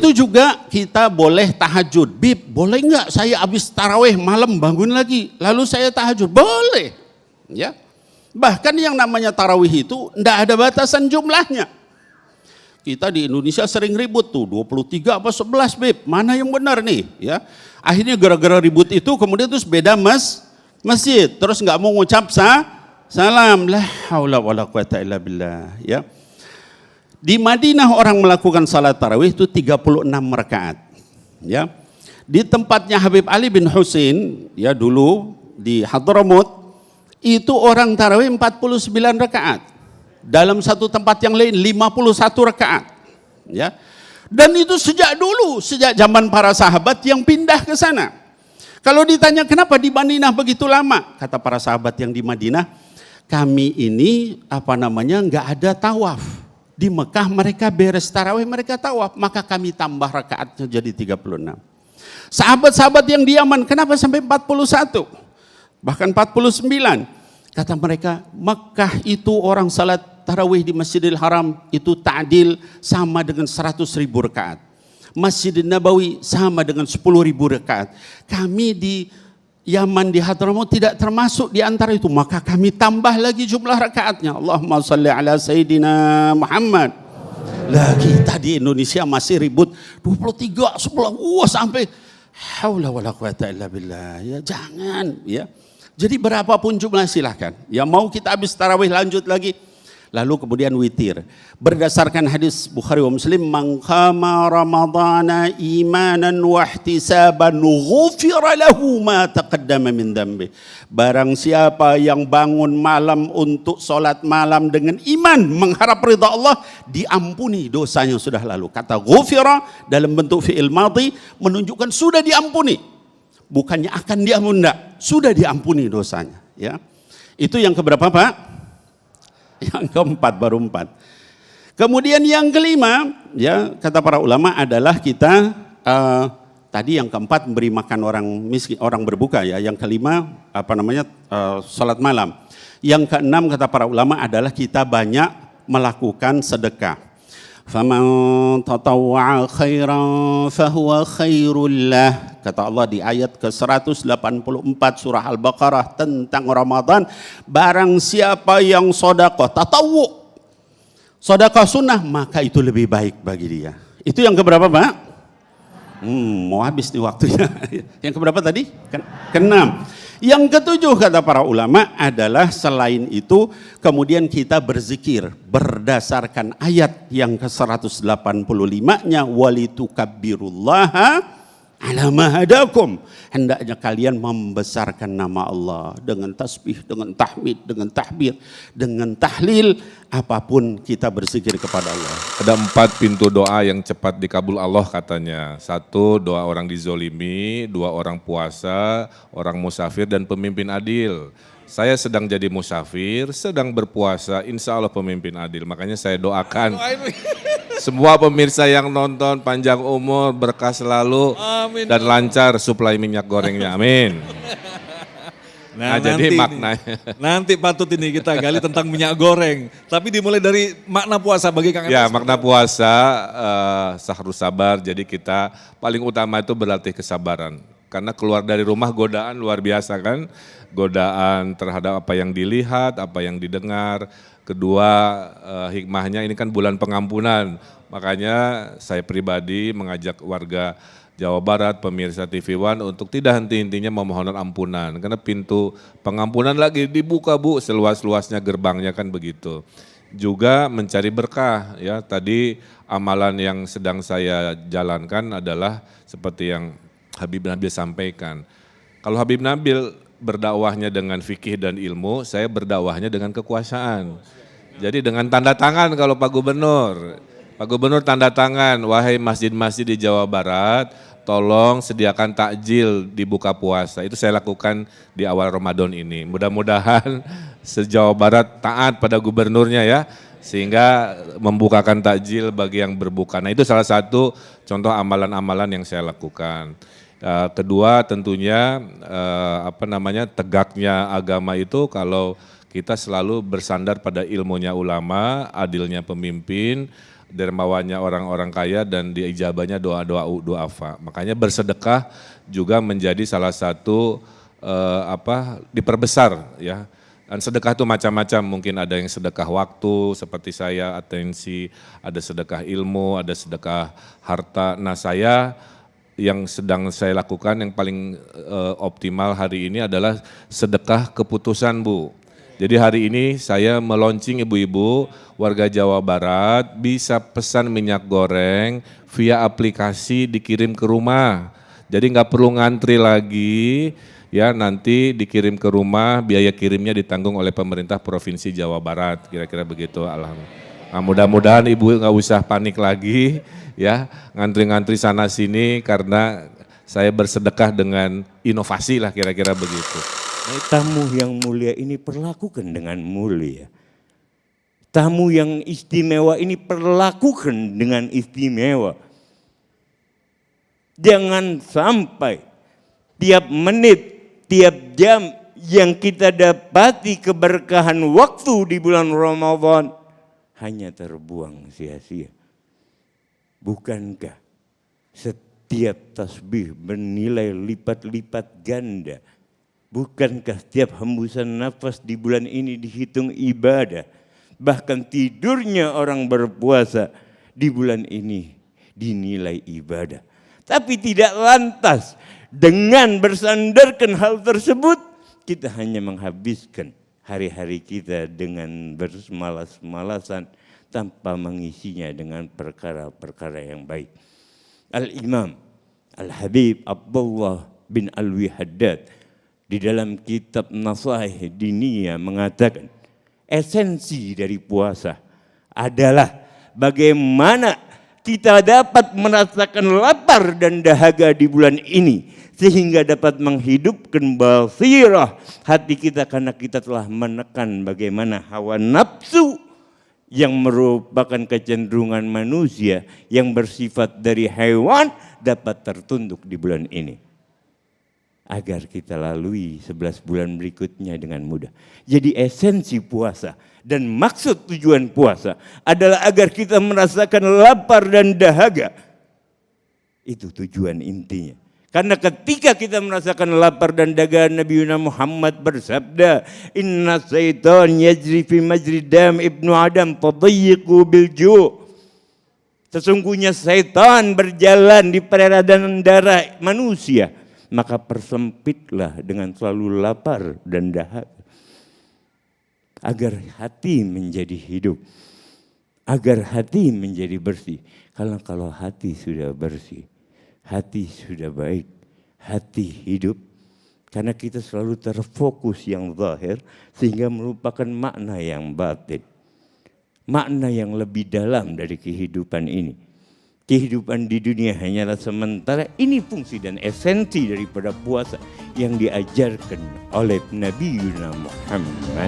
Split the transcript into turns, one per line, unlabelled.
Begitu juga kita boleh tahajud. Bib, boleh nggak saya habis tarawih malam bangun lagi, lalu saya tahajud? Boleh. Ya. Bahkan yang namanya tarawih itu enggak ada batasan jumlahnya. Kita di Indonesia sering ribut tuh, 23 apa 11 Bib, mana yang benar nih? Ya. Akhirnya gara-gara ribut itu kemudian terus beda masjid, terus nggak mau ngucap salam. La haula wala quwata illa billah. Ya. Di Madinah orang melakukan salat tarawih itu 36 rakaat. Ya. Di tempatnya Habib Ali bin Husain, ya dulu di Hadramut, itu orang tarawih 49 rakaat. Dalam satu tempat yang lain 51 rakaat. Ya. Dan itu sejak dulu, sejak zaman para sahabat yang pindah ke sana. Kalau ditanya kenapa di Madinah begitu lama? Kata para sahabat yang di Madinah, kami ini nggak ada tawaf. Di Mekah mereka beres tarawih, mereka tawaf, maka kami tambah rakaatnya jadi 36. Sahabat-sahabat yang di Yaman, kenapa sampai 41? Bahkan 49. Kata mereka, Mekah itu orang salat tarawih di Masjidil Haram itu ta'dil sama dengan 100.000 rakaat. Masjidil Nabawi sama dengan 10.000 rakaat. Kami di Yaman di Hadramut tidak termasuk di antara itu, maka kami tambah lagi jumlah rakaatnya. Allahumma salli ala Sayyidina Muhammad. Lah kita di Indonesia masih ribut 23 sebelah sampai haula wala quwata illa billah. Ya jangan ya. Jadi berapapun jumlah silahkan. Ya mau kita habis tarawih lanjut lagi. Lalu kemudian witir. Berdasarkan hadis Bukhari wa Muslim, man qama ramadhana imanan wa ihtisaban ghufira lahu ma taqaddama min dhanbi. Barang siapa yang bangun malam untuk salat malam dengan iman, mengharap ridha Allah, diampuni dosanya sudah lalu. Kata ghufira dalam bentuk fi'il madhi menunjukkan sudah diampuni. Bukannya akan diampuni, enggak, sudah diampuni dosanya, ya. Itu yang keberapa, Pak? Yang keempat, baru 4. Kemudian yang kelima, ya kata para ulama adalah kita tadi yang keempat memberi makan orang miskin, orang berbuka ya. Yang kelima salat malam. Yang keenam kata para ulama adalah kita banyak melakukan sedekah. Faman tatawwa'a khairan fahuwa khairul lah. Kata Allah di ayat ke-184 surah Al-Baqarah tentang Ramadan, barang siapa yang sedekah tatawwu, sedekah sunnah, maka itu lebih baik bagi dia. Itu yang keberapa, Pak? Mau habis nih waktunya. Yang keberapa tadi? Keenam. Yang ketujuh kata para ulama adalah selain itu kemudian kita berzikir berdasarkan ayat yang ke-185-nya walitukabbirullaha ala ma hadakum. Hendaknya kalian membesarkan nama Allah dengan tasbih, dengan tahmid, dengan tahbir, dengan tahlil, apapun kita berzikir kepada Allah.
Ada 4 pintu doa yang cepat dikabul Allah katanya. 1, doa orang dizolimi, 2, orang puasa, orang musafir, dan pemimpin adil. Saya sedang jadi musafir, sedang berpuasa, insya Allah pemimpin adil. Makanya saya doakan semua pemirsa yang nonton panjang umur, berkah selalu, amin, dan lancar suplai minyak gorengnya, amin.
Nah
jadi maknanya.
Nanti patut ini kita gali tentang minyak goreng. Tapi dimulai dari makna puasa bagi Kang Enes.
Ya, makna puasa sahrus sabar, jadi kita paling utama itu berlatih kesabaran. Karena keluar dari rumah godaan luar biasa kan. Godaan terhadap apa yang dilihat, apa yang didengar. Kedua, hikmahnya ini kan bulan pengampunan. Makanya saya pribadi mengajak warga Jawa Barat, pemirsa TV One untuk tidak henti-hentinya memohon ampunan. Karena pintu pengampunan lagi dibuka, Bu, seluas-luasnya gerbangnya kan begitu. Juga mencari berkah, ya. Tadi amalan yang sedang saya jalankan adalah seperti yang Habib Nabil sampaikan. Kalau Habib Nabil berdakwahnya dengan fikih dan ilmu, saya berdakwahnya dengan kekuasaan. Jadi dengan tanda tangan kalau Pak Gubernur. Pak Gubernur tanda tangan, wahai masjid-masjid di Jawa Barat, tolong sediakan takjil di buka puasa. Itu saya lakukan di awal Ramadan ini. Mudah-mudahan se-Jawa Barat taat pada gubernurnya ya, sehingga membukakan takjil bagi yang berbuka. Nah itu salah satu contoh amalan-amalan yang saya lakukan. Kedua tentunya tegaknya agama itu kalau kita selalu bersandar pada ilmunya ulama, adilnya pemimpin, dermawannya orang-orang kaya dan diijabahnya doa-doa duafa. Makanya bersedekah juga menjadi salah satu diperbesar ya. Dan sedekah itu macam-macam, mungkin ada yang sedekah waktu seperti saya, atensi, ada sedekah ilmu, ada sedekah harta. Nah saya yang sedang saya lakukan yang paling optimal hari ini adalah sedekah keputusan Bu. Jadi hari ini saya meluncing ibu-ibu warga Jawa Barat bisa pesan minyak goreng via aplikasi dikirim ke rumah. Jadi nggak perlu ngantri lagi. Ya nanti dikirim ke rumah, biaya kirimnya ditanggung oleh pemerintah Provinsi Jawa Barat, kira-kira begitu. Alhamdulillah. Nah, mudah-mudahan ibu nggak usah panik lagi, ya ngantri-ngantri sana sini karena saya bersedekah dengan inovasi lah kira-kira begitu.
Tamu yang mulia ini perlakukan dengan mulia. Tamu yang istimewa ini perlakukan dengan istimewa. Jangan sampai tiap menit, tiap jam yang kita dapati keberkahan waktu di bulan Ramadan hanya terbuang sia-sia. Bukankah setiap tasbih bernilai lipat-lipat ganda? Bukankah setiap hembusan nafas di bulan ini dihitung ibadah? Bahkan tidurnya orang berpuasa di bulan ini dinilai ibadah. Tapi tidak lantas dengan bersandarkan hal tersebut, kita hanya menghabiskan hari-hari kita dengan bersemalas-malasan tanpa mengisinya dengan perkara-perkara yang baik. Al-Imam Al-Habib Abdullah bin Alwi Haddad di dalam kitab Nasaih Diniyah mengatakan, esensi dari puasa adalah bagaimana kita dapat merasakan lapar dan dahaga di bulan ini sehingga dapat menghidupkan basirah hati kita karena kita telah menekan bagaimana hawa nafsu yang merupakan kecenderungan manusia yang bersifat dari hewan dapat tertunduk di bulan ini. Agar kita lalui 11 bulan berikutnya dengan mudah. Jadi esensi puasa dan maksud tujuan puasa adalah agar kita merasakan lapar dan dahaga. Itu tujuan intinya. Karena ketika kita merasakan lapar dan dahaga, Nabi Muhammad bersabda, Inna syaitan yajri fi majri dam ibnu Adam fadayyiqu bil ju'. Sesungguhnya syaitan berjalan di peredaran darah manusia. Maka persempitlah dengan selalu lapar dan dahaga. Agar hati menjadi hidup. Agar hati menjadi bersih. Karena kalau hati sudah bersih, hati sudah baik, hati hidup. Karena kita selalu terfokus yang zahir sehingga merupakan makna yang batin. Makna yang lebih dalam dari kehidupan ini. Kehidupan di dunia hanyalah sementara. Ini fungsi dan esensi daripada puasa yang diajarkan oleh Nabi Muhammad.